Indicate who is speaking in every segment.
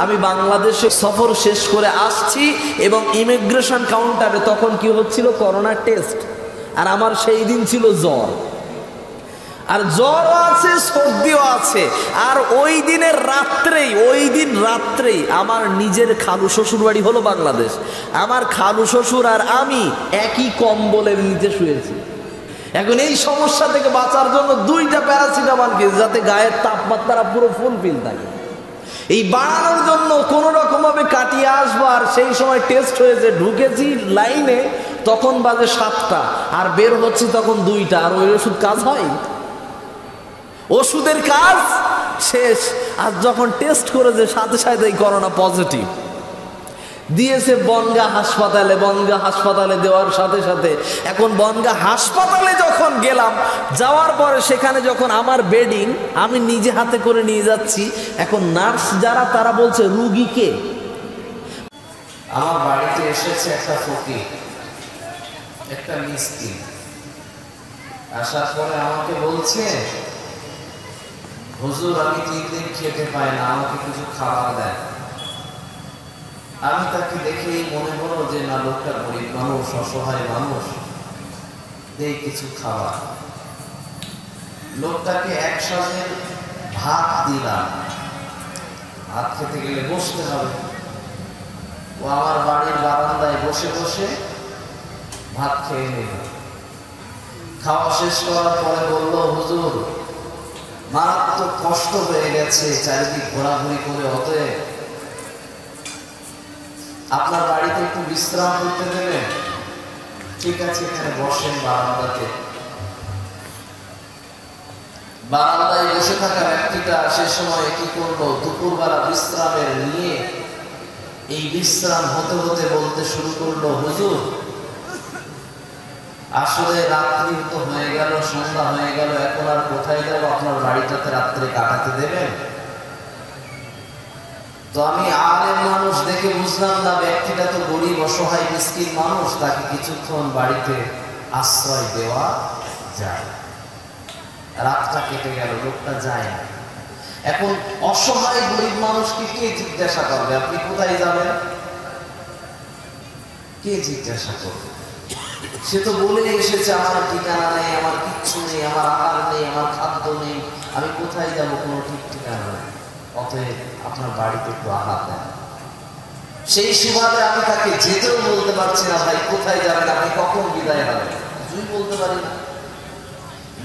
Speaker 1: আমি বাংলাদেশে সফর শেষ করে আসছি এবং ইমিগ্রেশন কাউন্টারে তখন কি হচ্ছিল, করোনা টেস্ট। আর আমার সেই দিন ছিল জ্বর, আর জ্বরও আছে, সর্দিও আছে। আর ওই দিন রাত্রেই আমার নিজের খালু শ্বশুর বাড়ি হলো বাংলাদেশ। আমার খালু শ্বশুর আর আমি একই কম্বলের নিচে শুয়েছি। এখন এই সমস্যা থেকে বাঁচার জন্য 2টা প্যারাসিটামল খেয়েছি, যাতে গায়ের তাপমাত্রা পুরো ফুলফিল থাকে। এই বাড়ানোর জন্য কোনো রকমভাবে কাটিয়ে আসবো। আর সেই সময় টেস্ট হয়েছে, ঢুকেছি লাইনে, তখন বাজে 7টা, আর বের হচ্ছে তখন 2টা। আর ওই ওষুধ কাজ হয়? ওষুধের কাজ শেষ। আর যখন টেস্ট করেছে সাথে সাথে এই করোনা পজিটিভ দিয়েছে বনগাঁ হাসপাতালে। বনগাঁ হাসপাতালে দেওয়ার সাথে সাথে এখন বনগাঁ হাসপাতালে যখন গেলাম, যাওয়ার পরে সেখানে যখন আমার বেডিং আমি নিজে হাতে করে নিয়ে যাচ্ছি, এখন নার্স যারা তারা বলছে রুগীকে।
Speaker 2: আমার বাড়িতে এসেছে একটা ফকির, একটা মিসকিন। আসার পরে আমাকে বলছে, হুজুর আমি 3 দিন খেতে পাই না, আমাকে কিছু খাবার দেয়। আমি তাকে দেখেই মনে হলো যে না, লোকটা গরিব মানুষ, অসহায় মানুষ, দেই কিছু খাবার। লোকটাকে 1 সাজের ভাত দিলাম। ভাত খেতে গেলে বসতে হবে। ও আমার বাড়ির বারান্দায় বসে বসে ভাত খেয়ে নিল। খাওয়া শেষ করার পরে বলল, হুজুর মারাত্মক কষ্ট হয়ে গেছে, চারিদিক ঘোরাঘুরি করে, অতএব আপনার বাড়িতে একটু বিশ্রাম করতে দেবেন? ঠিক আছে, এখানে বসেন বারান্দাতে। বারান্দায় বসে থাকা ব্যক্তিটা সে সময় কি করলো, দুপুরবেলা বিশ্রামের নিয়ে এই বিশ্রাম হতে হতে বলতে শুরু করলো, হুজুর আসলে রাত্রি তো হয়ে গেল, সন্ধ্যা হয়ে গেল, এখন আর কোথায় যাব, আপনার বাড়িটাতে রাত্রে কাটাতে দেবেন? তো আমি আলেম মানুষ দেখে বুঝলাম না, ব্যক্তিটা তো গরিব অসহায় মিসকিন মানুষ, তাকে কিছুক্ষণ বাড়িতে আশ্রয় দেওয়া যায়। রাতটা কেটে গেল, লোকটা যায় না। এখন অসহায় গরিব মানুষকে কে জিজ্ঞাসা করবে আপনি কোথায় যাবেন? কে জিজ্ঞাসা করবে? সে তো বলে এসেছে, আমার ঠিকানা নেই, আমার কিচ্ছু নেই, আমার আহার নেই, আমার খাদ্য নেই, আমি কোথায় যাব, কোনো ঠিক ঠিকানা নেই, অতএব আপনার বাড়িতে একটু আহার দেন। সেই সুবাদে আমি তাকে যেতেও বলতে পারছি না, ভাই কোথায় যাবেন, আপনি কখন বিদায় হবেন, কিছুই বলতে পারি না।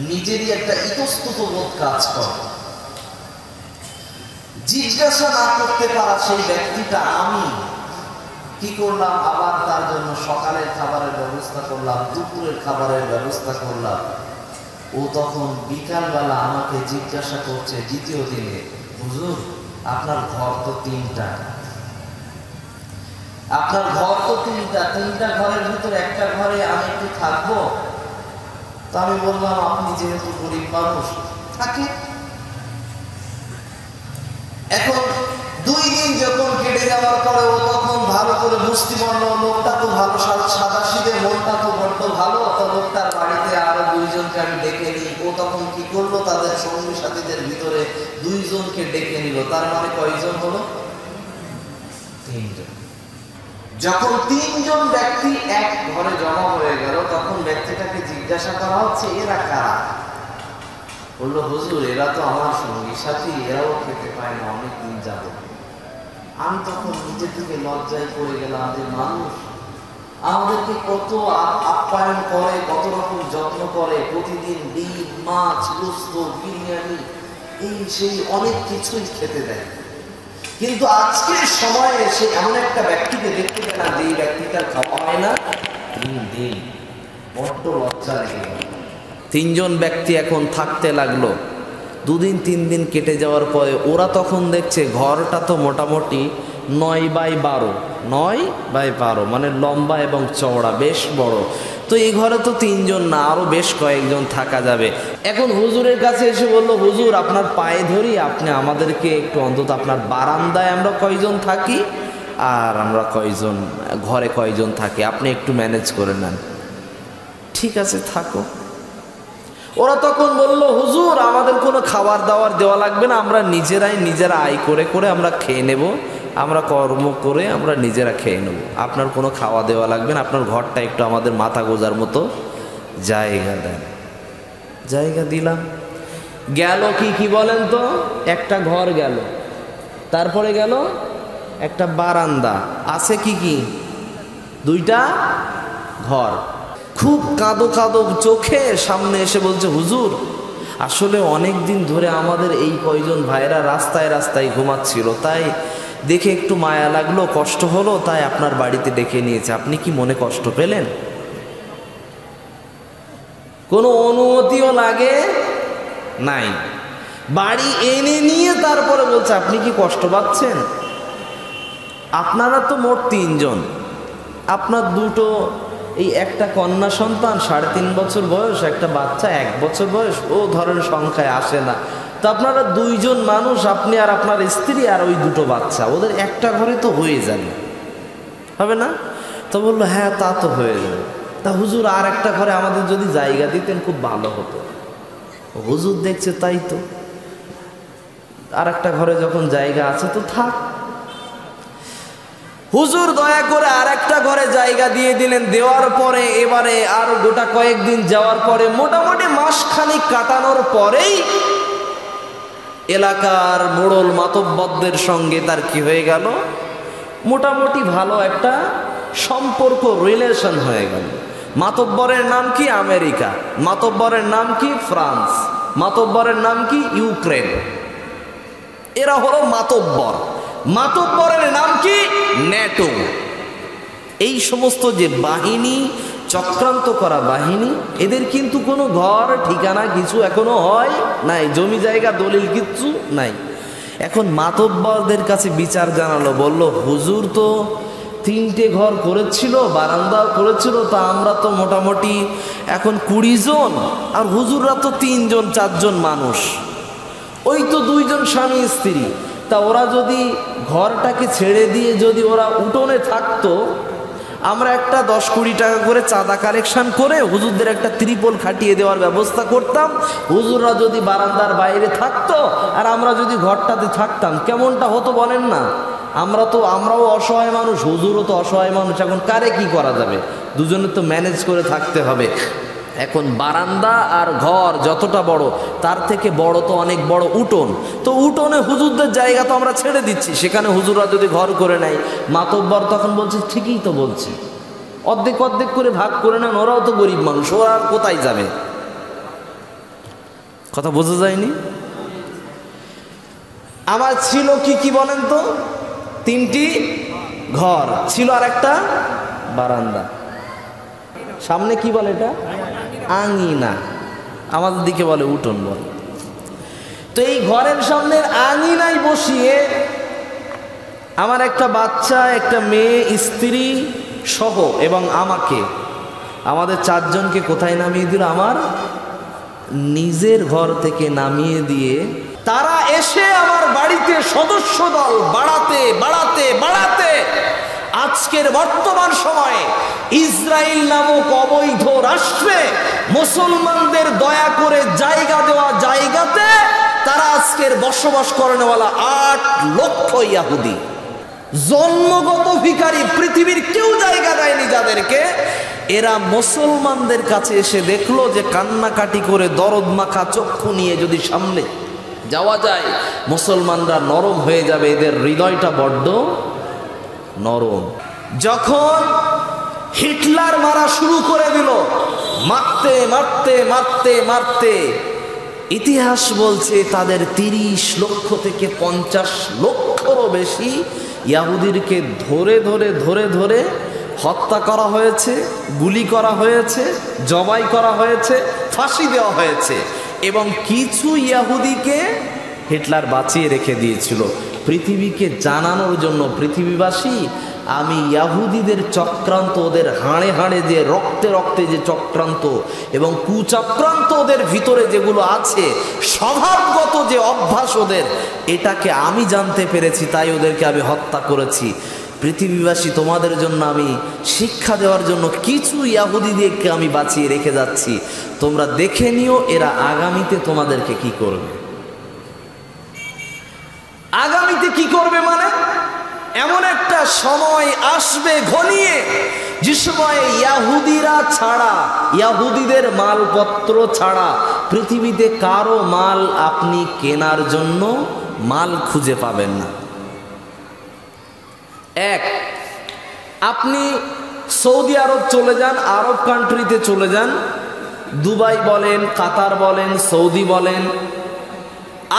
Speaker 2: নিজেরই একটা ইতস্তত বোধ কাজ করে। জিজ্ঞাসা না করতে পারা সেই ব্যক্তিটা আমি কি করলাম, আবার তার জন্য সকালের খাবারের ব্যবস্থা করলাম, দুপুরের খাবারের ব্যবস্থা করলাম। ও তখন বিকালবেলা আমাকে জিজ্ঞাসা করছে দ্বিতীয় দিনে, হুজুর আপনার ঘর তো 3টা, আপনার ঘর তো 3টা ঘরের ভিতরে একটা ঘরে আমি একটু থাকবো? তো আমি বললাম, আপনি যেহেতু গরিব মানুষ, থাকে। এখন 2 দিন যখন কেটে যাওয়ার পরে ও তখন ভালো করে বুঝতে পারলো, লোকটা তো ভালো, সাদাসিধে, মনটা তো বড্ড ভালো, তো লোকটার বাড়িতে আরো 2 জনকে আমি ডেকে নিই। ও তখন কি করলো, তাদের সঙ্গী সাথীদের ভিতরে 2 জনকে ডেকে নিল। তার মানে কয়জন হলো? 3 জন। যখন 3 জন ব্যক্তি এক ঘরে জমা হয়ে গেল, তখন ব্যক্তিটাকে জিজ্ঞাসা করা হচ্ছে, এরা কারা? বললো, হুজুর এরা তো আমার সঙ্গী সাথী, এরাও খেতে পায় না, অনেক দিন যাবো। আমি তখন নিজে থেকে লজ্জায় পড়ে গেলাম যে মানুষ আমাদেরকে কত আপ্যায়ন করে, কত রকম যত্ন করে, প্রতিদিন ডিম, মাছ, গোস্ত, বিরিয়ানি, এই সেই অনেক কিছুই খেতে দেয়। কিন্তু আজকের সময়ে এসে এমন একটা ব্যক্তিকে দেখতে পেলাম যে এই ব্যক্তিটার খাওয়া হয় না, দিন বড্ড লজ্জা লেগে গেল।
Speaker 1: 3 জন ব্যক্তি এখন থাকতে লাগলো। 2 দিন 3 দিন কেটে যাওয়ার পরে ওরা তখন দেখছে ঘরটা তো মোটামুটি 9x12 মানে লম্বা এবং চওড়া, বেশ বড়। তো এই ঘরে তো 3 জন না, আরো বেশ কয়েকজন থাকা যাবে। এখন হুজুরের কাছে এসে বললো, হুজুর আপনার পায়ে ধরি, আপনি আমাদেরকে একটু অন্তত আপনার বারান্দায় আমরা কয়জন থাকি আর আমরা কয়জন ঘরে কয়জন থাকি, আপনি একটু ম্যানেজ করে নেন। ঠিক আছে থাকো। ওরা তখন বলল, হুজুর আমাদের কোনো খাবার দাবার দেওয়া লাগবে না, আমরা নিজেরা আয় করে আমরা খেয়ে নেব, আমরা কর্ম করে আমরা নিজেরা খেয়ে নেব, আপনার কোনো খাওয়া দেওয়া লাগবে না, আপনার ঘরটা একটু আমাদের মাথা গোজার মতো জায়গা দেন। জায়গা দিলাম। গেল কি কি বলেন তো? একটা ঘর গেল, তারপরে গেল একটা বারান্দা, আছে কি কি? দুইটা ঘর। খুব কাঁদো কাঁদো চোখে সামনে এসে বলছে, হুজুর আসলে অনেক দিন ধরে আমাদের এই কয়জন ভাইরা রাস্তায় রাস্তায় ঘুমাচ্ছিল, তাই দেখে একটু মায়া লাগলো, কষ্ট হলো, তাই আপনার বাড়িতে ডেকে নিয়েছে। আপনি কি মনে কষ্ট পেলেন? কোনো অনুমতিও লাগে নাই, বাড়ি এনে নিয়ে তারপরে বলছে আপনি কি কষ্ট পাচ্ছেন? আপনারা তো মোট 3 জন, আপনার দুটো, এই একটা কন্যা সন্তান 3.5 বছর বয়স, একটা বাচ্চা 1 বছর বয়স, ও ধরেন সংখ্যায় আসে না, তো আপনারা 2 জন মানুষ, আপনি আর আপনার স্ত্রী আর ওই দুটো বাচ্চা, ওদের একটা ঘরে তো হয়ে যাবে, হবে না? তো বললো হ্যাঁ তা তো হয়ে যাবে। তা হুজুর আর একটা ঘরে আমাদের যদি জায়গা দিতেন খুব ভালো হতো। হুজুর দেখছে তাই তো, আর একটা ঘরে যখন জায়গা আছে তো থাক। হুজুর দয়া করে আর একটা ঘরে জায়গা দিয়ে দিলেন। দেওয়ার পরে এবারে আর গোটা কয়েকদিন যাওয়ার পরে, মোটামুটি মাসখানিক কাটানোর পরেই এলাকার মোড়ল মাতব্বরদের সঙ্গে তার কি হয়ে গেল, মোটামুটি ভালো একটা সম্পর্ক, রিলেশন হয়ে গেল। মাতব্বরের নাম কি? আমেরিকা। মাতব্বরের নাম কি? ফ্রান্স। মাতব্বরের নাম কি? ইউক্রেন। এরা হলো মাতব্বর। মাতব্বরের নাম কি? ন্যাটো। এই সমস্ত যে বাহিনী, চক্রান্ত করা বাহিনী, এদের কিন্তু কোনো ঘর ঠিকানা কিছু এখনো হয় নাই, জমি জায়গা দলিল কিচ্ছু নাই। এখন মাতব্বরদের কাছে বিচার জানালো, বলল হুজুর তো 3টে ঘর করেছিল, বারান্দাও করেছিল, তা আমরা তো মোটামুটি এখন 20 জন, আর হুজুররা তো 3 জন 4 জন মানুষ, ওই তো 2 জন স্বামী স্ত্রী। তা ওরা যদি ঘরটাকে ছেড়ে দিয়ে যদি ওরা উঠোনে থাকতো, আমরা একটা 10-20 টাকা করে চাঁদা কালেকশন করে হুজুরদের একটা ত্রিপল খাটিয়ে দেওয়ার ব্যবস্থা করতাম, হুজুররা যদি বারান্দার বাইরে থাকতো আর আমরা যদি ঘরটাতে থাকতাম, কেমনটা হতো বলেন না? আমরাও অসহায় মানুষ, হুজুরও তো অসহায় মানুষ, এখন কারে কি করা যাবে, দুজনের তো ম্যানেজ করে থাকতে হবে। এখন বারান্দা আর ঘর যতটা বড়, তার থেকে বড় তো অনেক বড় উঠোন, তো উঠোনে হুজুরদের জায়গা তো আমরা ছেড়ে দিচ্ছি, সেখানে হুজুররা যদি ঘর করে নেয়। মাতব্বর তখন বলছে ঠিকই তো বলছি, অর্ধেক অর্ধেক করে ভাগ করে নেন, ওরাও তো গরিব মানুষ, ওরা আর কোথায় যাবে? কথা বোঝা যায়নি? আমার ছিল কি কি বলেন তো? 3টি ঘর ছিল আর একটা বারান্দা। সামনে কি বলে এটা? আঙিনা। আমাদের দিকে বলে উঠোন বলে। তো এই ঘরের সামনের আঙিনায় বসিয়ে আমার একটা বাচ্চা, একটা মেয়ে, স্ত্রী সহ এবং আমাদের 4 জনকে কোথায় নামিয়ে দিল? আমার নিজের ঘর থেকে নামিয়ে দিয়ে তারা এসে আমার বাড়িতে সদস্য দল বাড়াতে বাড়াতে বাড়াতে আজকের বর্তমান সময়ে ইসরায়েল নামক অবৈধ রাষ্ট্রে মুসলমানদের দয়া করে জায়গা দেওয়া জায়গাতে তারা আজকের বসবাস করেনওয়ালা 8 লক্ষ ইহুদি, জন্মগত ভিখারি, পৃথিবীর কেউ জায়গা দেয়নি যাদেরকে, এরা মুসলমানদের কাছে এসে দেখলো যে কান্নাকাটি করে দরদ মাখা চক্ষু নিয়ে যদি সামনে যাওয়া যায়, মুসলমানরা নরম হয়ে যাবে, এদের হৃদয়টা বড্ড নরম। যখন হিটলার মারা শুরু করে দিল, মারতে মারতে মারতে মারতে, ইতিহাস বলছে তাদের 30 লক্ষ থেকে 50 লক্ষরও বেশি ইহুদিদেরকে ধরে ধরে ধরে ধরে হত্যা করা হয়েছে, গুলি করা হয়েছে, জবাই করা হয়েছে, ফাঁসি দেওয়া হয়েছে। এবং কিছু ইহুদিকে হিটলার বাঁচিয়ে রেখে দিয়েছিল পৃথিবীকে জানানোর জন্য, পৃথিবীবাসী আমি ইহুদিদের চক্রান্ত, ওদের হাড়ে হাড়ে যে রক্তে রক্তে যে চক্রান্ত এবং কুচক্রান্ত ওদের ভিতরে যেগুলো আছে, স্বভাবগত যে অভ্যাস ওদের, এটাকে আমি জানতে পেরেছি, তাই ওদেরকে আমি হত্যা করেছি। পৃথিবীবাসী তোমাদের জন্য আমি শিক্ষা দেওয়ার জন্য কিছু ইহুদিদেরকে আমি বাঁচিয়ে রেখে যাচ্ছি, তোমরা দেখে নিও এরা আগামীতে তোমাদেরকে কি করবে। আগামীতে কি করবে মানে সময় আসবে ঘনিয়ে, যে সময়ে ইয়াহুদিরা ছাড়া, ইয়াহুদিদের মালপত্র ছাড়া পৃথিবীতে কারো মাল আপনি কেনার জন্য মাল খুঁজে পাবেন না। এক, আপনি সৌদি আরব চলে যান, আরব কান্ট্রিতে চলে যান, দুবাই বলেন, কাতার বলেন, সৌদি বলেন,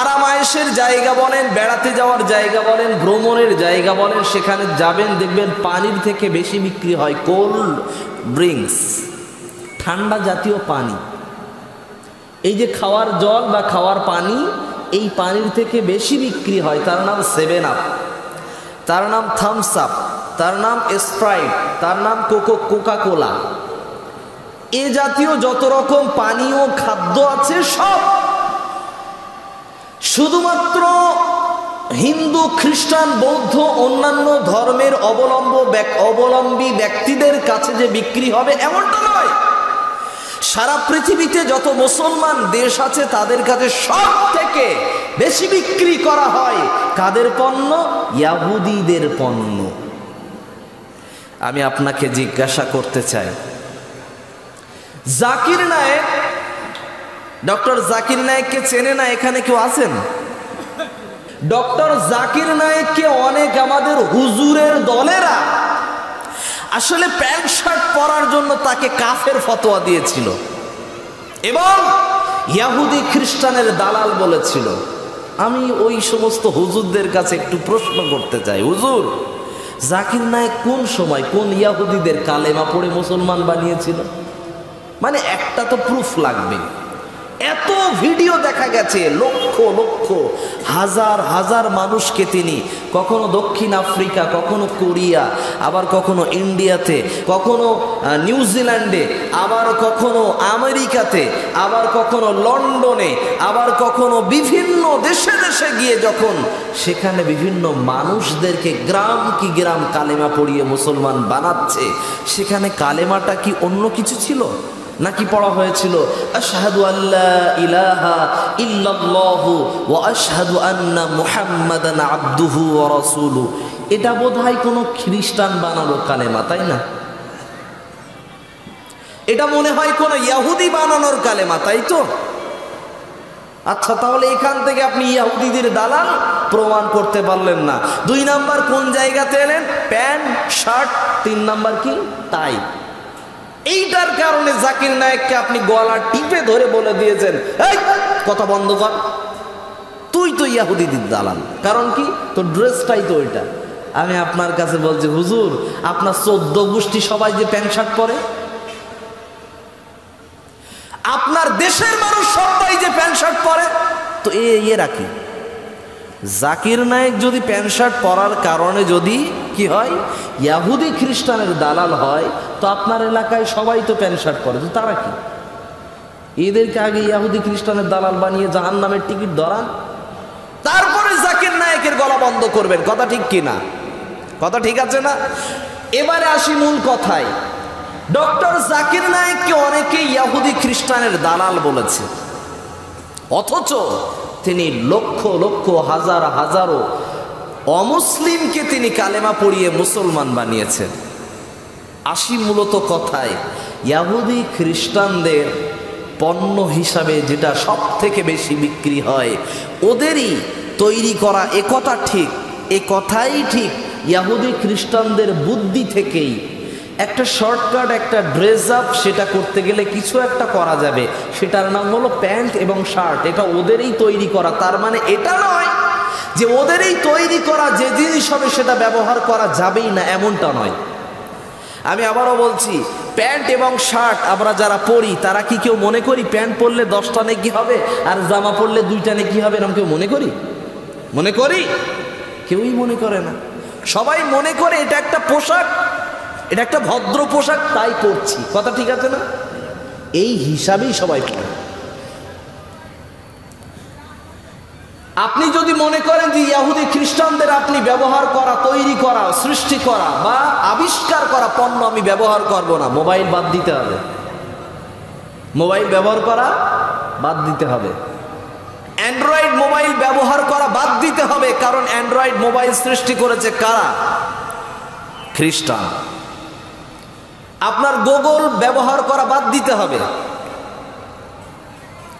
Speaker 1: আরামায়েশের জায়গা বলেন, বেড়াতে যাওয়ার জায়গা বলেন, ভ্রমণের জায়গা বলেন, সেখানে যাবেন দেখবেন পানির থেকে বেশি বিক্রি হয় কোল্ড ড্রিঙ্কস, ঠান্ডা জাতীয় পানি। এই যে খাওয়ার জল বা খাওয়ার পানি, এই পানির থেকে বেশি বিক্রি হয়। তার নাম 7 আপ, তার নাম থামস আপ, তার নাম স্প্রাইট, তার নাম কোকা কোলা। এ জাতীয় যত রকম পানীয় খাদ্য আছে সব শুধুমাত্র হিন্দু, খ্রিস্টান, বৌদ্ধ, অন্যান্য ধর্মের অবলম্বী ব্যক্তিদের কাছে যে বিক্রি হবে এমনটা নয়। সারা পৃথিবীতে যত মুসলমান দেশ আছে তাদের কাছে সব থেকে বেশি বিক্রি করা হয় কাদের পণ্য? ইয়াহুদীদের পণ্য। আমি আপনাকে জিজ্ঞাসা করতে চাই, জাকির নায়েক, ডক্টর জাকির নায়েককে চেনে না এখানে কেউ আছেন? ডক্টর জাকির নায়েককে অনেক আমাদের হুজুরের দলেরা আসলে প্যান্ট শার্ট পরার জন্য তাকে কাফের ফতোয়া দিয়েছিল এবং ইহুদি খ্রিস্টানের দালাল বলেছিল। আমি ওই সমস্ত হুজুরদের কাছে একটু প্রশ্ন করতে চাই, হুজুর, জাকির নায়েক কোন সময় কোন ইহুদিদের কালেমা পড়ে মুসলমান বানিয়েছিল? মানে একটা তো প্রুফ লাগবে। এত ভিডিও দেখা গেছে, লক্ষ লক্ষ হাজার হাজার মানুষকে তিনি কখনো দক্ষিণ আফ্রিকা, কখনো কোরিয়া, আবার কখনো ইন্ডিয়াতে, কখনো নিউজিল্যান্ডে, আবার কখনো আমেরিকাতে, আবার কখনো লন্ডনে, আবার কখনো বিভিন্ন দেশে দেশে গিয়ে যখন সেখানে বিভিন্ন মানুষদেরকে গ্রাম কি গ্রাম কালেমা পড়িয়ে মুসলমান বানাচ্ছে, সেখানে কালেমাটা কি অন্য কিছু ছিল নাকি পড়া হয়েছিল আশহাদু আল্লা ইলাহা ইল্লাল্লাহু ওয়া আশহাদু আন্না মুহাম্মাদান আবদুহু ওয়া রাসূলুহু? এটা বোধহয় কোনো খ্রিস্টান বানানো কালেমা, তাই না? এটা মনে হয় কোনো ইহুদি বানানোর কালেমা, তাই তো? আচ্ছা, তাহলে এখান থেকে আপনি ইহুদিদের দালাল প্রমাণ করতে পারলেন না। 2 নাম্বার কোন জায়গাতে এলেন? Pant shirt. 3 নাম্বার কি? টাই। এইটার কারণে জাকির নায়েককে আপনি গলা টিপে ধরে বলে দিয়েছেন, এই কথা বন্ধ কর, তুই তো ইহুদিদের দালাল। কারণ কি? তোর ড্রেসটাই তো ওইটা। আমি আপনার কাছে বলছি, হুজুর, আপনার 14 গোষ্ঠী সবাই যে প্যান্ট শার্ট পরে, আপনার দেশের মানুষ সবাই যে প্যান্ট শার্ট পরে, তো এরা কি? জাকির নায়েক যদি প্যান্ট শার্ট পরার কারণে যদি কি হয়, ইহুদি খ্রিস্টানের দালাল হয়, তো আপনার এলাকায় সবাই তো প্যান্ট শার্ট পরে, তো তারা কি? এদেরকে আগে ইহুদি খ্রিস্টানের দালাল বানিয়ে জাহান্নামের টিকিট ধরান, তারপরে জাকির নায়েকের গলা বন্ধ করবেন। কথা ঠিক কি না? কথা ঠিক আছে না? এবারে আসি মূল কথায়। ডক্টর জাকির নায়েককে অনেকে ইহুদি খ্রিস্টানের দালাল বলেছে, অথচ তিনি লক্ষ লক্ষ হাজার হাজারো অমুসলিমকে তিনি কালেমা পড়িয়ে মুসলমান বানিয়েছেন। আসি মূলত কথায়, ইহুদি খ্রিস্টানদের পণ্য হিসাবে যেটা সব থেকে বেশি বিক্রি হয় ওদেরই তৈরি করা, এ কথা ঠিক, এ কথাই ঠিক। ইহুদি খ্রিস্টানদের বুদ্ধি থেকেই একটা শর্টকাট, একটা ড্রেস আপ, সেটা করতে গেলে কিছু একটা করা যাবে, সেটার নাম হলো প্যান্ট এবং শার্ট। এটা ওদেরই তৈরি করা। তার মানে এটা নয় যে ওদেরই তৈরি করা যে জিনিস হবে সেটা ব্যবহার করা যাবেই না, এমনটা নয়। আমি আবারও বলছি, প্যান্ট এবং শার্ট আমরা যারা পরি তারা কি কেউ মনে করি প্যান্ট পরলে 10টা নেকি হবে আর জামা পরলে 2টা নেকি হবে? এরকম কেউ মনে করি? মনে করি? কেউই মনে করে না। সবাই মনে করে এটা একটা পোশাক, এটা একটা ভদ্র পোশাক, তাই পরছি। কথা ঠিক আছে না? এই হিসাবেই সবাই পরে। আপনি যদি মনে করেন যে ইহুদি খ্রিস্টানদের আপনি ব্যবহার করা, তৈরি করা, সৃষ্টি করা বা আবিষ্কার করা পণ্য আমি ব্যবহার করব না, মোবাইল বাদ দিতে হবে। মোবাইল ব্যবহার করা বাদ দিতে হবে। অ্যান্ড্রয়েড মোবাইল ব্যবহার করা বাদ দিতে হবে। কারণ অ্যান্ড্রয়েড মোবাইল সৃষ্টি করেছে কারা? খ্রিস্টান। আপনার গুগল ব্যবহার করা বাদ দিতে হবে,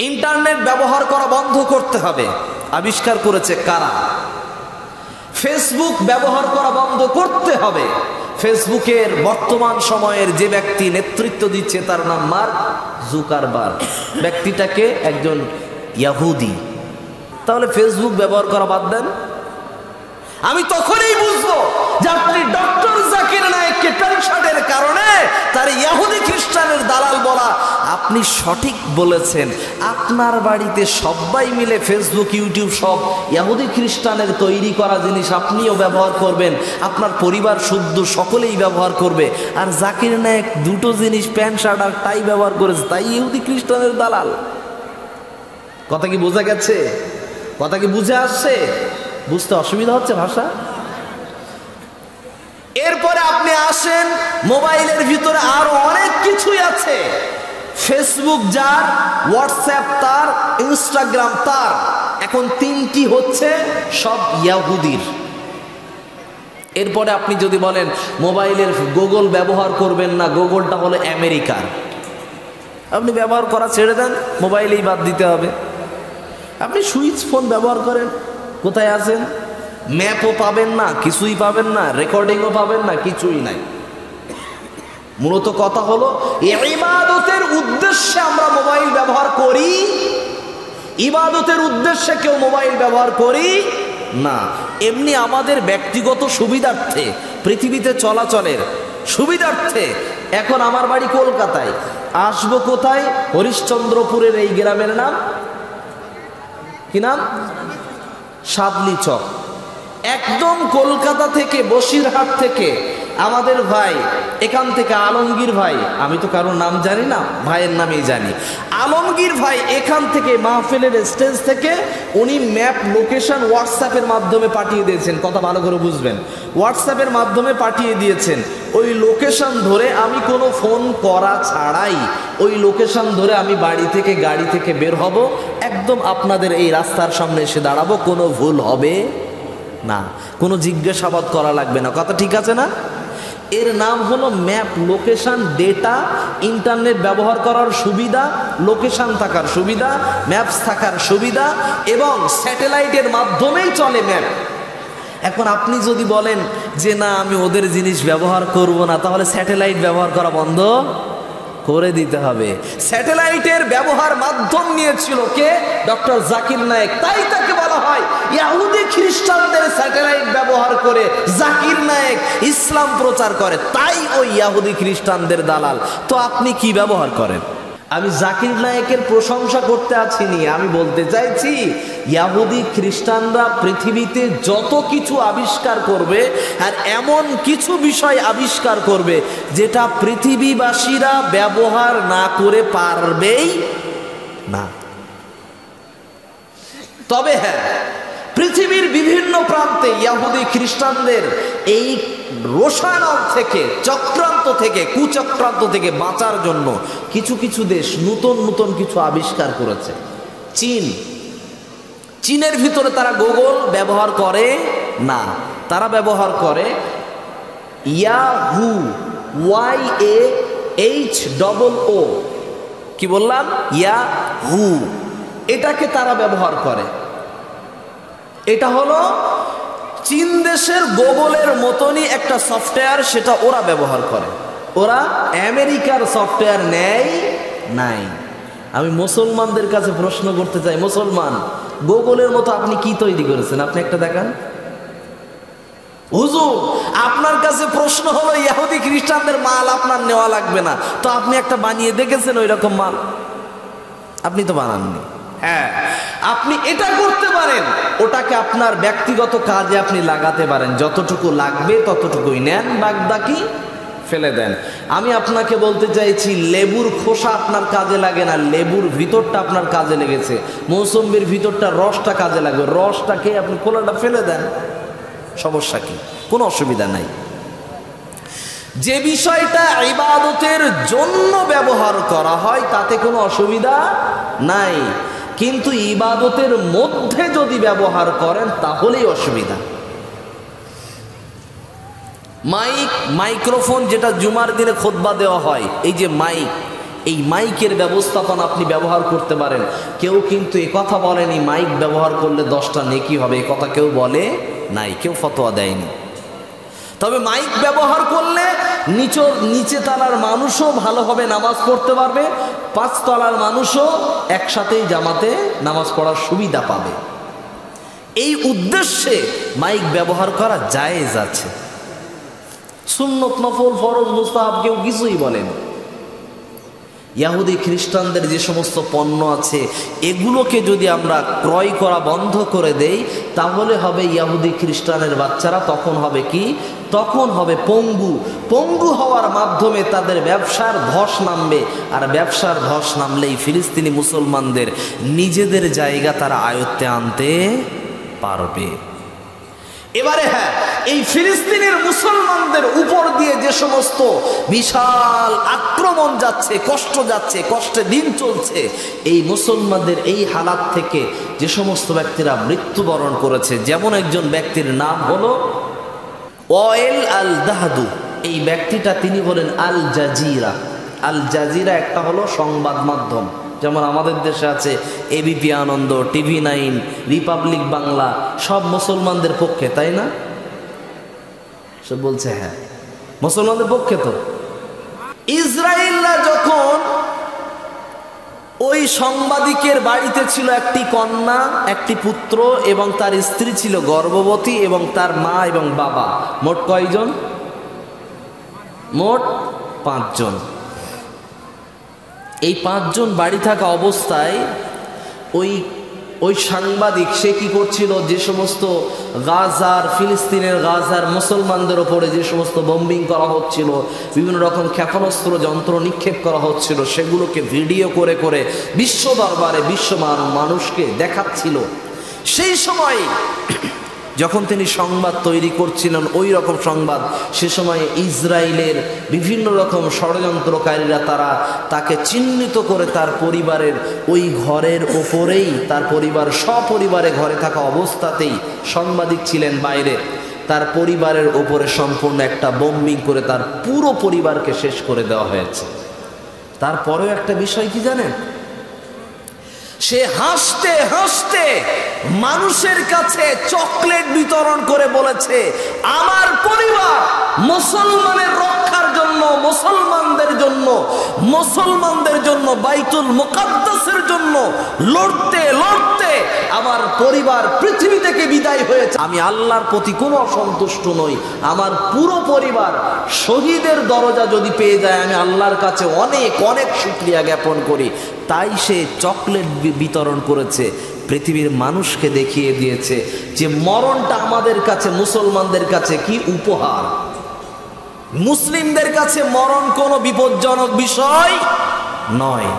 Speaker 1: ইন্টারনেট ব্যবহার করা বন্ধ করতে হবে। আবিষ্কার করেছে কারা? ফেসবুক ব্যবহার করা বন্ধ করতে হবে। ফেসবুকের বর্তমান সময়ের যে ব্যক্তি নেতৃত্ব দিচ্ছে তার নাম মার্ক জুকারবার্গ। ব্যক্তিটাকে একজন ইয়াহুদি। তাহলে ফেসবুক ব্যবহার করা বাদ দেন। আমি তখনই বুঝবো যে আপনি ডক্টর জাকির নায়েককে প্যান্ট শার্টের কারণে তার ইহুদি খ্রিস্টানের দালাল বলা আপনি সঠিক বলেছেন। আপনার বাড়িতে সবাই মিলে ফেসবুক ইউটিউব সব ইহুদি খ্রিস্টানের তৈরি করা জিনিস আপনিও ব্যবহার করবেন, আপনার পরিবার শুদ্ধ সকলেই ব্যবহার করবে। আর জাকির নায়েক দুটো জিনিস প্যান্ট শার্ট আর টাই ব্যবহার করেছে, তাই ইহুদি খ্রিস্টানের দালাল। কথা কি বোঝা গেছে? কথা কি বুঝে আসছে? বুঝতে অসুবিধা হচ্ছে ভাষা? এরপরে আপনি আসেন, মোবাইলের ভিতরে আরো অনেক কিছুই আছে। ফেসবুক যার, হোয়াটসঅ্যাপ তার, ইনস্টাগ্রাম তার, এখন তিনটি হচ্ছে সব ইয়াহুদির। এরপরে আপনি যদি বলেন মোবাইলের গুগল ব্যবহার করবেন না, গুগলটা হলো আমেরিকার, আপনি ব্যবহার করা ছেড়ে দেন, মোবাইলেই বাদ দিতে হবে। আপনি সুইচ ফোন ব্যবহার করেন, কোথায় আছেন? ম্যাপও পাবেন না, কিছুই পাবেন না, রেকর্ডিংও পাবেন না, কিছুই নাই। মূলত কথা হলো ইবাদতের উদ্দেশ্যে আমরা মোবাইল ব্যবহার করি, ইবাদতের উদ্দেশ্যে কেউ মোবাইল ব্যবহার করি না। এমনি আমাদের ব্যক্তিগত সুবিধার্থে, পৃথিবীতে চলাচলের সুবিধার্থে। এখন আমার বাড়ি কলকাতায়, আসবো কোথায়? হরিশ্চন্দ্রপুরের এই গ্রামের নাম কি নাম? সাদলি চক। একদম কলকাতা থেকে, বসিরহাট থেকে আমাদের ভাই, এখান থেকে আলমগীর ভাই, আমি তো কারোর নাম জানি না, ভাইয়ের নামেই জানি, আলমগীর ভাই এখান থেকে মাহফিলের স্টেজ থেকে উনি ম্যাপ লোকেশন হোয়াটসঅ্যাপের মাধ্যমে পাঠিয়ে দিয়েছেন। কথা ভালো করে বুঝবেন, হোয়াটসঅ্যাপের মাধ্যমে পাঠিয়ে দিয়েছেন। ওই লোকেশন ধরে আমি কোনো ফোন করা ছাড়াই ওই লোকেশন ধরে আমি বাড়ি থেকে, গাড়ি থেকে বের হব, একদম আপনাদের এই রাস্তার সামনে এসে দাঁড়াবো, কোনো ভুল হবে না, কোনো জিজ্ঞাসাবাদ করা লাগবে না। কথা ঠিক আছে না? এর নাম হলো ম্যাপ, লোকেশন, ডেটা, ইন্টারনেট ব্যবহার করার সুবিধা, লোকেশন থাকার সুবিধা, ম্যাপস থাকার সুবিধা, এবং স্যাটেলাইটের মাধ্যমেই চলে ম্যাপ। এখন আপনি যদি বলেন যে না আমি ওদের জিনিস ব্যবহার করব না, তাহলে স্যাটেলাইট ব্যবহার করা বন্ধ করে দিতে হবে। স্যাটেলাইটের ব্যবহার মাধ্যম নিয়েছিল কে? ডক্টর জাকির নায়েক। তাই তাকে বলা হয় ইহুদি খ্রিস্টানদের স্যাটেলাইট ব্যবহার করে জাকির নায়েক ইসলাম প্রচার করে, তাই ওই ইহুদি খ্রিস্টানদের দালাল। তো আপনি কি ব্যবহার করেন? আমি জাকির নায়েকের প্রশংসা করতে আছিনি, আমি বলতে চাইছি ইহুদি খ্রিস্টানরা পৃথিবীতে যত কিছু আবিষ্কার করবে আর এমন কিছু বিষয় আবিষ্কার করবে যেটা পৃথিবীবাসীরা ব্যবহার না করে পারবেই না। তবে হ্যাঁ, পৃথিবীর বিভিন্ন প্রান্তে ইহুদি খ্রিস্টানদের এই রোষানল থেকে, চক্রান্ত থেকে, কুচক্রান্ত থেকে বাঁচার জন্য কিছু কিছু দেশ নতুন নতুন কিছু আবিষ্কার করেছে। চীনের ভিতরে তারা গুগল ব্যবহার করে না, তারা ব্যবহার করে ইয়াহু, YAHOO। কি বললাম? ইয়াহু, এটাকে তারা ব্যবহার করে। এটা হলো চীন দেশের গুগলের মতনই একটা সফটওয়্যার, সেটা ওরা ব্যবহার করে। ওরা আমেরিকার সফটওয়্যার নেয় নাই। আমি মুসলমানদের কাছে প্রশ্ন করতে চাই, মুসলমান, গুগলের মতো আপনি কি তৈরি করেছেন? আপনি একটা দেখান। হুজুর, আপনার কাছে প্রশ্ন হলো ইহুদি খ্রিস্টানদের মাল আপনার নেওয়া লাগবে না, তো আপনি একটা বানিয়ে দেখেছেন ওই রকম মাল? আপনি তো বানাননি। হ্যাঁ, আপনি এটা করতে পারেন, ওটাকে আপনার ব্যক্তিগত কাজে আপনি লাগাতে পারেন, যতটুকু লাগবে ততটুকুই নেন, বাকি ফেলে দেন। আমি আপনাকে বলতে চাইছি লেবুর খোসা আপনার কাজে লাগে না, লেবুর ভিতরটা আপনার কাজে লেগেছে। মৌসুম্বির ভিতরটা, রসটা কাজে লাগবে, রসটাকে আপনি খোলাটা ফেলে দেন, সমস্যা কি? কোনো অসুবিধা নাই। যে বিষয়টা ইবাদতের জন্য ব্যবহার করা হয় তাতে কোনো অসুবিধা নাই, কিন্তু ইবাদতের মধ্যে যদি ব্যবহার করেন তাহলেই অসুবিধা। মাইক্রোফোন যেটা জুমার দিনে খুতবা দেওয়া হয়, এই যে মাইক, এই মাইকের ব্যবস্থাপনা আপনি ব্যবহার করতে পারেন। কেউ কিন্তু এ কথা বলেনি মাইক ব্যবহার করলে 10টা নেকি হবে, এ কথা কেউ বলে নাই, কেউ ফতোয়া দেয়নি। তবে মাইক ব্যবহার করলে নিচে তলার মানুষও ভালোভাবে নামাজ পড়তে পারবে, 5 তলার মানুষও একসাথেই জামাতে নামাজ পড়ার সুবিধা পাবে। এই উদ্দেশ্যে মাইক ব্যবহার করা জায়েজ আছে। সুন্নত, নফল, ফরজ, মুস্তাহাব কেউ কিছুই বলেন। ইহুদি খ্রিস্টানদের যে সমস্ত পণ্য আছে এগুলোকে যদি আমরা ক্রয় করা বন্ধ করে দেই তাহলে হবে ইহুদি খ্রিস্টানের বাচ্চারা তখন হবে কি, তখন হবে পঙ্গু হওয়ার মাধ্যমে তাদের ব্যবসার ধস নামবে। আর ব্যবসার ধস নামলেই ফিলিস্তিনি মুসলমানদের নিজেদের জায়গা তারা আয়ত্তে আনতে পারবে। এবারে হ্যাঁ, এই ফিলিস্তিনের মুসলমানদের উপর দিয়ে যে সমস্ত বিশাল আক্রমণ যাচ্ছে, কষ্ট যাচ্ছে, কষ্টে দিন চলছে, এই মুসলমানদের এই হালাত থেকে যে সমস্ত ব্যক্তিরা মৃত্যুবরণ করেছে, যেমন একজন ব্যক্তির নাম হলো ওয়াইল আল দাহদু। এই ব্যক্তিটা তিনি হলেন আল জাজিরা। আল জাজিরা একটা হলো সংবাদ মাধ্যম, যেমন আমাদের দেশে আছে এবিপি আনন্দ, TV9, রিপাবলিক বাংলা, সব মুসলমানদের পক্ষে, তাই না? সব বলছে হ্যাঁ মুসলমানদের পক্ষে। তো ইসরায়েলরা যখন ওই সাংবাদিকের বাড়িতে ছিল একটি কন্যা, একটি পুত্র এবং তার স্ত্রী ছিল গর্ভবতী এবং তার মা এবং বাবা, মোট কয়জন? মোট 5 জন। এই 5 জন বাড়ি থাকা অবস্থায় ওই সাংবাদিক সে কি করছিল, যে সমস্ত গাজার, ফিলিস্তিনের গাজার মুসলমানদের ওপরে যে সমস্ত বোম্বিং করা হচ্ছিল, বিভিন্ন রকম ক্ষেপণাস্ত্র যন্ত্র নিক্ষেপ করা হচ্ছিল, সেগুলোকে ভিডিও করে করে বিশ্ব দরবারে মানুষকে দেখাচ্ছিল। সেই সময় যখন তিনি সংবাদ তৈরি করছিলেন, ওই রকম সংবাদ, সে সময় ইসরায়েলের বিভিন্ন রকম ষড়যন্ত্রকারীরা তাকে চিহ্নিত করে তার পরিবারের ওই ঘরের ওপরেই, তার পরিবার সপরিবারে ঘরে থাকা অবস্থাতেই, সাংবাদিক ছিলেন বাইরে, তার পরিবারের ওপরে সম্পূর্ণ একটা বোম্বিং করে তার পুরো পরিবারকে শেষ করে দেওয়া হয়েছে। তারপরেও একটা বিষয় কি জানেন, সে হাসতে হাসতে মানুষের কাছে চকলেট বিতরণ করে বলেছে, আমার পরিবার মুসলমানের রক্ষার জন্য, মুসলমানদের জন্য বাইতুল মুকাদ্দাসের জন্য লড়তে লড়তে আমার পরিবার পৃথিবী থেকে বিদায় হয়েছে। আমি আল্লাহর প্রতি কোনো অসন্তুষ্ট নই, আমার পুরো পরিবার শহীদের দরজা যদি পেয়ে যায় আমি আল্লাহর কাছে অনেক অনেক শুকরিয়া জ্ঞাপন করি। তাই সে চকলেট বিতরণ করেছে, পৃথিবীর মানুষকে দেখিয়ে দিয়েছে যে মরণটা আমাদের কাছে, মুসলমানদের কাছে কি উপহার। মুসলিমদের কাছে মরণ কোনো বিপজ্জনক বিষয় নয়।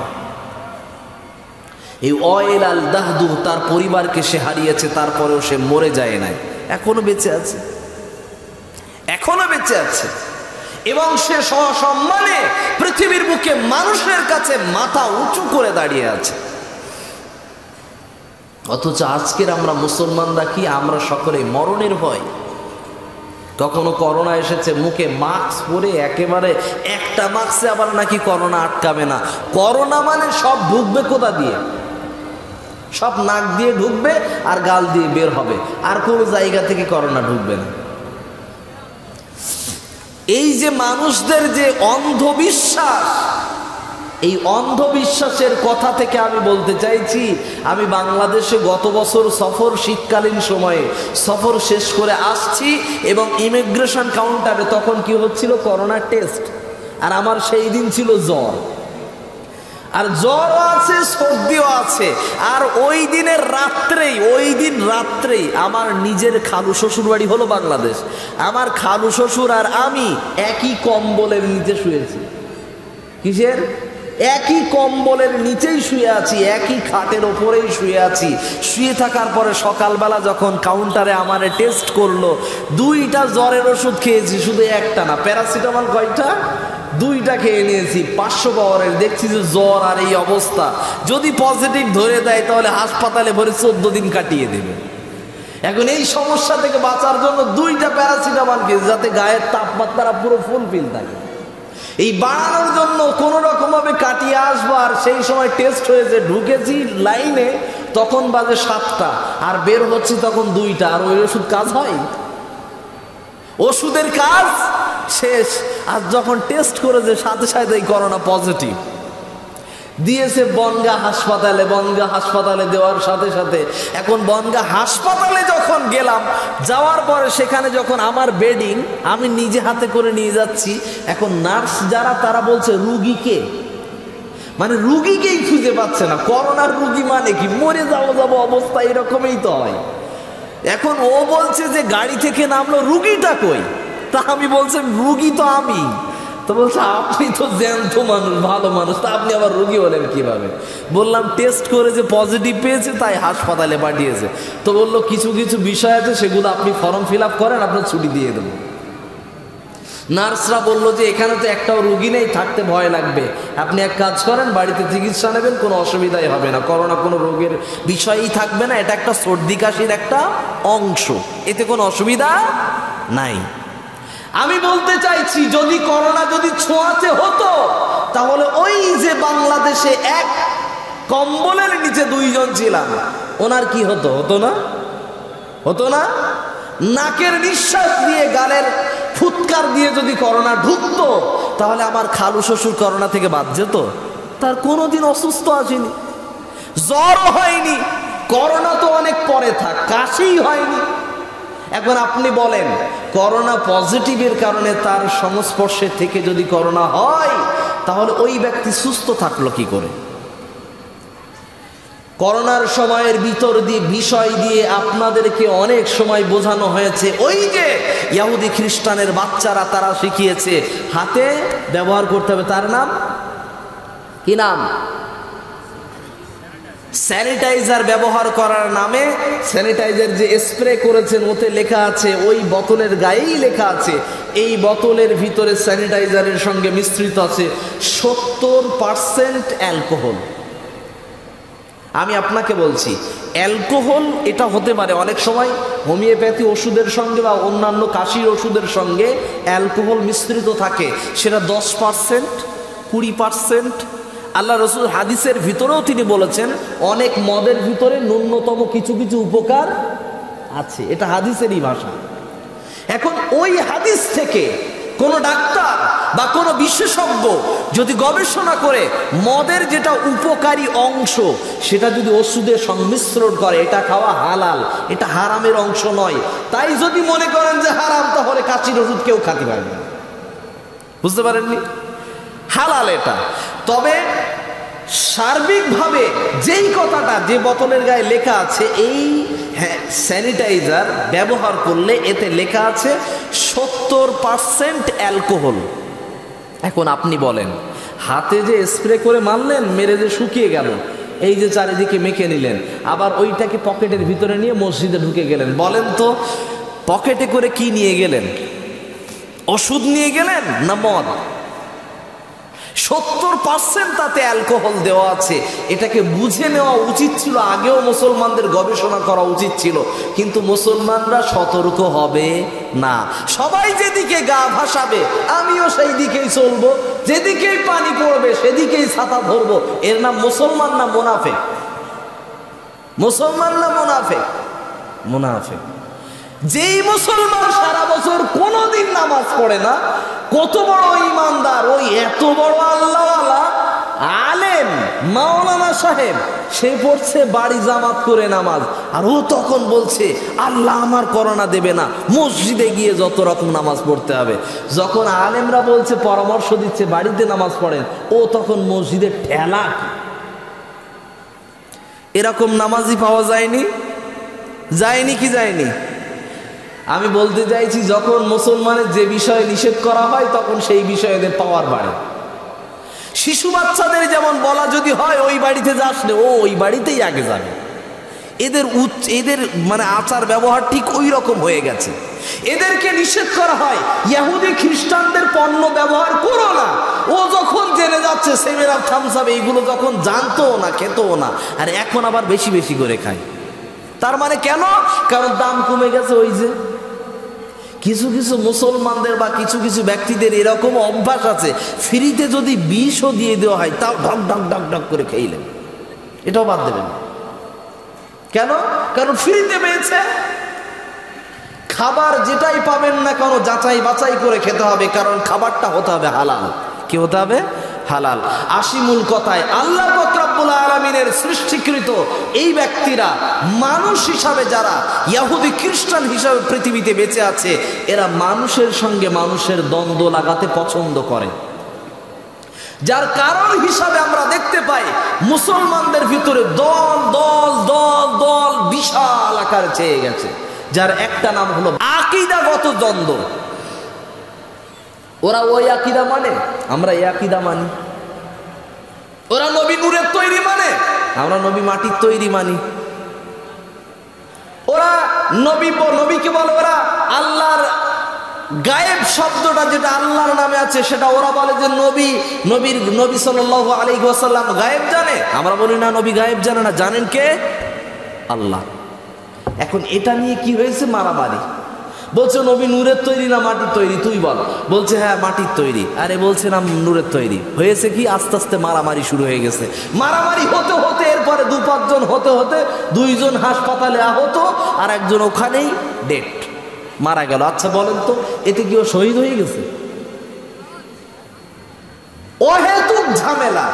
Speaker 1: এই ওয়াইল আল দাহদু তার পরিবারকে সে হারিয়েছে, তারপরেও সে মরে যায় নাই, এখনো বেঁচে আছে, এখনো বেঁচে আছে এবং সে সসম্মানে পৃথিবীর বুকে মানুষের কাছে মাথা উঁচু করে দাঁড়িয়ে আছে। অথচ আজকের আমরা মুসলমানরা কি, আমরা সকলে মরণের ভয়। কখনো করোনা এসেছে, মুখে মাস্ক পরে একেবারে একটা মাস্কে আবার নাকি করোনা আটকাবে না। করোনা মানে সব ঢুকবে কোথা দিয়ে? সব নাক দিয়ে ঢুকবে আর গাল দিয়ে বের হবে, আর কোনো জায়গা থেকে করোনা ঢুকবে না। এই যে মানুষদের যে অন্ধবিশ্বাস, এই অন্ধবিশ্বাসের কথা থেকে আমি বলতে চাইছি, আমি বাংলাদেশে গত বছর শীতকালীন সময়ে সফর শেষ করে আসছি এবং ইমিগ্রেশন কাউন্টারে তখন কি হচ্ছিল, করোনা টেস্ট। আর আমার সেই দিন ছিল জ্বর, আর জ্বরও আছে, সর্দিও আছে। আর ওই দিন রাত্রেই আমার নিজের খালু শ্বশুর বাড়ি হলো বাংলাদেশ, আমার খালু শ্বশুর আর আমি একই কম্বলের নিচে শুয়েছি। কিসের? একই কম্বলের নিচেই শুয়ে আছি, একই খাটের ওপরেই শুয়ে আছি। শুয়ে থাকার পরে সকালবেলা যখন কাউন্টারে আমারে টেস্ট করলো, 2টা জ্বরের ওষুধ খেয়েছি, শুধু একটা না, প্যারাসিটামল কয়টা, 2টা খেয়ে নিয়েছি 500 পাওয়ারের। দেখছি যে জ্বর আর এই অবস্থা, যদি পজিটিভ ধরে দেয় তাহলে হাসপাতালে ভরে 14 দিন কাটিয়ে দেবে। এখন এই সমস্যা থেকে বাঁচার জন্য 2টা প্যারাসিটামল খেয়েছি, যাতে গায়ের তাপমাত্রা পুরো ফুলফিল থাকে। এই বাড়ানোর জন্য কোনো রকমভাবে কাটিয়ে আসবো। আর সেই সময় টেস্ট হয়েছে, ঢুকেছি লাইনে, তখন বাজে 7টা, আর বের হচ্ছি তখন 2টা। আর ওই ওষুধ কাজ হয়? ওষুধের কাজ শেষ। আর যখন টেস্ট করেছে সাথে সাথে এই করোনা পজিটিভ দিয়েছে বনগাঁ হাসপাতালে। বনগাঁ হাসপাতালে দেওয়ার সাথে সাথে এখন বনগাঁ হাসপাতালে যখন গেলাম, যাওয়ার পরে সেখানে যখন আমার বেডিং আমি নিজে হাতে করে নিয়ে যাচ্ছি, এখন নার্স যারা তারা বলছে রুগীকে, মানে রুগীকেই খুঁজে পাচ্ছে না। করোনার রুগী মানে কি, মরে যাবো অবস্থা, এরকমই তো হয়। এখন ও বলছে যে গাড়ি থেকে নামলো, রুগীটা কই? তা আমি বলছি রুগী তো আমি। তো বলছে আপনি তো জ্যান্ত মানুষ, ভালো মানুষ, তা আপনি আবার রুগী হলেন কিভাবে? বললাম টেস্ট করে যে পজিটিভ পেয়েছে তাই হাসপাতালে পাঠিয়েছে। তো বললো কিছু কিছু বিষয় আছে সেগুলো আপনি ফর্ম ফিল আপ করেন, আপনার ছুটি দিয়ে দেবো। নার্সরা বললো যে এখানে তো একটাও রুগী নেই, থাকতে ভয় লাগবে, আপনি এক কাজ করেন, বাড়িতে চিকিৎসা নেবেন, কোনো অসুবিধাই হবে না, করোনা কোনো রোগের বিষয়ই থাকবে না, এটা একটা সর্দি কাশির একটা অংশ, এতে কোনো অসুবিধা নাই। আমি বলতে চাইছি যদি করোনা যদি ছোঁয়াচে হতো, তাহলে ওই যে বাংলাদেশে এক কম্বলের নিচে 2 জন ছিলাম, ওনার কি হতো? হতো না? হতো না? নাকের নিঃশ্বাস দিয়ে, গালের ফুৎকার দিয়ে যদি করোনা ঢুকতো, তাহলে আমার খালু শ্বশুর করোনা থেকে বাদ যেত। তার কোনোদিন অসুস্থ আসেনি, জ্বরও হয়নি, করোনা তো অনেক পরে থাক, কাশিই হয়নি। এখন আপনি বলেন করোনা পজিটিভের কারণে তার সংস্পর্শে থেকে যদি করোনা হয়, তাহলে ওই ব্যক্তি সুস্থ থাকলো কি করে? করোনার সময়ের ভিতর দিয়ে বিষয় দিয়ে আপনাদেরকে অনেক সময় বোঝানো হয়েছে। ওই যে ইহুদি খ্রিস্টানের বাচ্চারা তারা শিখিয়েছে হাতে ব্যবহার করতে হবে, তার নাম কি? নাম স্যানিটাইজার ব্যবহার করার নামে স্যানিটাইজার যে স্প্রে করেছেন ওতে লেখা আছে, ওই বোতলের গায়েই লেখা আছে এই বোতলের ভিতরে স্যানিটাইজারের সঙ্গে মিশ্রিত আছে 70% অ্যালকোহল। আমি আপনাকে বলছি অ্যালকোহল এটা হতে পারে অনেক সময় হোমিওপ্যাথি ওষুধের সঙ্গে বা অন্যান্য কাশির ওষুধের সঙ্গে অ্যালকোহল মিশ্রিত থাকে, সেটা 10%, 20%। আল্লাহ রসুল হাদিসের ভিতরেও তিনি বলেছেন অনেক মদের ভিতরে ন্যূনতম কিছু কিছু উপকার আছে, এটা হাদিসেরই ভাষা। এখন ওই হাদিস থেকে কোনো ডাক্তার বা কোনো বিশেষজ্ঞ যদি গবেষণা করে মদের যেটা উপকারী অংশ সেটা যদি ওষুধের সংমিশ্রণ করে, এটা খাওয়া হালাল, এটা হারামের অংশ নয়, তাই যদি মনে করেন যে হারাম, তাহলে কাশির ওষুধ কেউ খেতে পারবে না। বুঝতে পারেননি? হালাল এটা। তবে সার্বিকভাবে যেই কথাটা যে বোতলের গায়ে লেখা আছে এই স্যানিটাইজার ব্যবহার করলে এতে লেখা আছে 70% অ্যালকোহল। এখন আপনি বলেন হাতে যে স্প্রে করে মারলেন, মেরে যে শুকিয়ে গেল, এই যে চারিদিকে মেখে নিলেন, আবার ওইটাকে পকেটের ভিতরে নিয়ে মসজিদে ঢুকে গেলেন, বলেন তো পকেটে করে কি নিয়ে গেলেন? ওষুধ নিয়ে গেলেন না মদ? 70% তাতে অ্যালকোহল দেওয়া আছে। এটাকে বুঝে নেওয়া উচিত ছিল, আগেও মুসলমানদের গবেষণা করা উচিত ছিল, কিন্তু মুসলমানরা সতর্ক হবে না। সবাই যেদিকে গা ভাসাবে আমিও সেই দিকেই চলবো, যেদিকেই পানি পড়বে সেদিকেই ছাতা ধরবো। এর নাম মুসলমান না মুনাফিক? মুসলমান না মুনাফিক? মুনাফিক। যেই মুসলমান সারা বছর কোনোদিন নামাজ পড়ে না, কত বড় ইমানদার, ওই এত বড় আল্লাহওয়ালা আলেম মাওলানা সাহেব, সে পড়ছে বাড়ি জামাত করে নামাজ, আর ও তখন বলছে আল্লাহ আমার করোনা দেবে না, মসজিদে গিয়ে যত রকম নামাজ পড়তে হবে। যখন আলেমরা বলছে, পরামর্শ দিচ্ছে বাড়িতে নামাজ পড়েন, ও তখন মসজিদে ঠেলা। এরকম নামাজই পাওয়া যায়নি? যায়নি কি যায়নি? আমি বলতে চাইছি যখন মুসলমানের যে বিষয়ে নিষেধ করা হয় তখন সেই বিষয়ে এদের পাওয়ার বাড়ে। শিশু বাচ্চাদের যেমন বলা যদি হয় ওই বাড়িতে যাস না, ও ওই বাড়িতেই আগে যাবে। এদের মানে আচার ব্যবহার ঠিক ওই রকম হয়ে গেছে। এদেরকে নিষেধ করা হয় ইহুদি খ্রিস্টানদের পণ্য ব্যবহার করো না, ও যখন জেনে যাচ্ছে সেভেন আপ থামস আপ এইগুলো যখন জানতো না, খেতও না, আর এখন আবার বেশি বেশি করে খায়। তার মানে কেন? কারণ দাম কমে গেছে। ওই যে কিছু কিছু মুসলমানদের বা কিছু কিছু ব্যক্তিদের এরকম অভ্যাস আছে, ফ্রিতে যদি বিষও দিয়ে দেওয়া হয় তাও ঢক ঢক ঢক ঢক করে খেইলেন, এটাও বাদ দেবেন। কেন? কারণ ফ্রিতে পেয়েছে। খাবার যেটাই পাবেন না কেন যাচাই বাছাই করে খেতে হবে, কারণ খাবারটা হতে হবে হালাল। কি হতে হবে? হালাল। আসি মূল কথায়, আল্লাহ পাক রব্বুল আলামিনের সৃষ্টিকৃত এই ব্যক্তিরা মানুষ হিসাবে, যারা ইহুদি খ্রিস্টান হিসাবে পৃথিবীতে বেঁচে আছে, এরা মানুষের সঙ্গে মানুষের দ্বন্দ্ব লাগাতে পছন্দ করে। যার কারণ হিসাবে আমরা দেখতে পাই মুসলমানদের ভিতরে দল দল দল দল বিশাল আকার চেয়ে গেছে, যার একটা নাম হলো আকীদাগত দ্বন্দ্ব। ওরা ওই আকীদা মানে, আমরা এই আকীদা মানি। ওরা নবী নূরের তৈরি মানে, আমরা নবী মাটির তৈরি মানি। ওরা নবীকে বলে ওরা আল্লাহর গায়েব শব্দটা যেটা আল্লাহর নামে আছে সেটা ওরা বলে যে নবী সাল্লাল্লাহু আলাইহি ওয়াসাল্লাম গায়েব জানে। আমরা বলি না, নবী গায়েব জানে না, জানেন কে? আল্লাহ। এখন এটা নিয়ে কি হয়েছে? মারামারি। বলছে নবী নূরের তৈরি না মাটির তৈরি, তুই বল। বলছে হ্যাঁ মাটির তৈরি। আরে বলছে না নূরের তৈরি। হয়েছে কি? আস্তে আস্তে মারামারি শুরু হয়ে গেছে। মারামারি হতে হতে এরপরে 2-5 জন হতে হতে 2 জন হাসপাতালে আহত আর একজন ওখানেই ডেড, মারা গেল। আচ্ছা বলেন তো, এতে কি ও শহীদ হয়ে গেছে? অহেতুক ঝামেলা।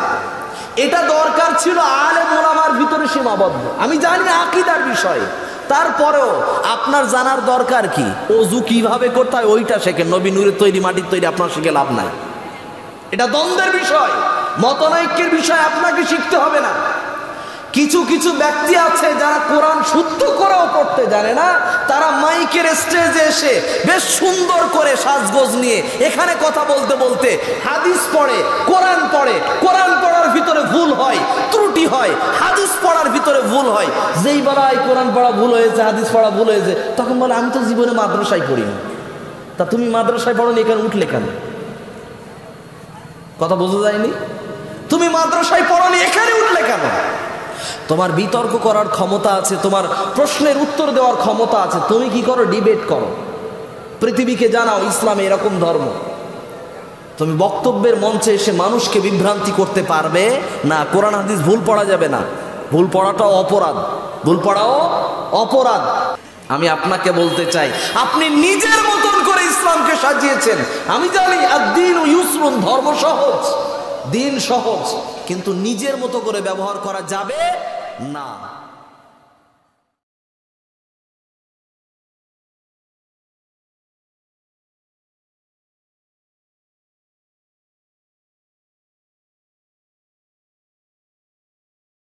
Speaker 1: এটা দরকার ছিল আলেম ওলামার ভিতরে সীমাবদ্ধ। আমি জানি আকীদার বিষয়, তারপরেও আপনার জানার দরকার কি? ওযু কিভাবে করতে হয় ওইটা শেখেন। নবী নূরের তৈরি মাটির তৈরি আপনার শিখে লাভ নাই। এটা দ্বন্দ্বের বিষয়, মতনৈক্যের বিষয়, আপনাকে শিখতে হবে না। কিছু কিছু ব্যক্তি আছে যারা কোরআন শুদ্ধ করেও পড়তে জানে না, তারা মাইকের স্টেজে এসে বেশ সুন্দর করে সাজগোজ নিয়ে এখানে কথা বলতে বলতে হাদিস পড়ে, কোরআন পড়ে। কোরআন পড়ার ভিতরে ভুল হয়, ত্রুটি হয়, হাদিস পড়ার ভিতরে ভুল হয়। যেই বেলায় কোরআন পড়া ভুল হয়েছে, হাদিস পড়া ভুল হয়েছে, তখন বলে আমি তো জীবনে মাদ্রাসায় পড়িনি। তা তুমি মাদ্রাসায় পড়োনি, এখানে উঠলে কেন? কথা বোঝা যায়নি? তুমি মাদ্রাসায় পড়োনি, এখানে উঠলে কেন? তোমার বিতর্ক করার ক্ষমতা আছে, তোমার প্রশ্নের উত্তর দেওয়ার ক্ষমতা আছে, তুমি কি করো? ডিবেট করো, পৃথিবীকে জানাও ইসলাম এরকম ধর্ম। তুমি বক্তব্যের মঞ্চে এসে মানুষকে বিভ্রান্তি করতে পারবে না। কোরআন হাদিস ভুল পড়া যাবে না, ভুল পড়াটাও অপরাধ, ভুল পড়াও অপরাধ। আমি আপনাকে বলতে চাই, আপনি নিজের মতন করে ইসলামকে সাজিয়েছেন। আমি জানি আদ-দীন ইউসরুন, ধর্ম সহজ, দিন সহজ, কিন্তু নিজের মতো করে ব্যবহার করা যাবে না।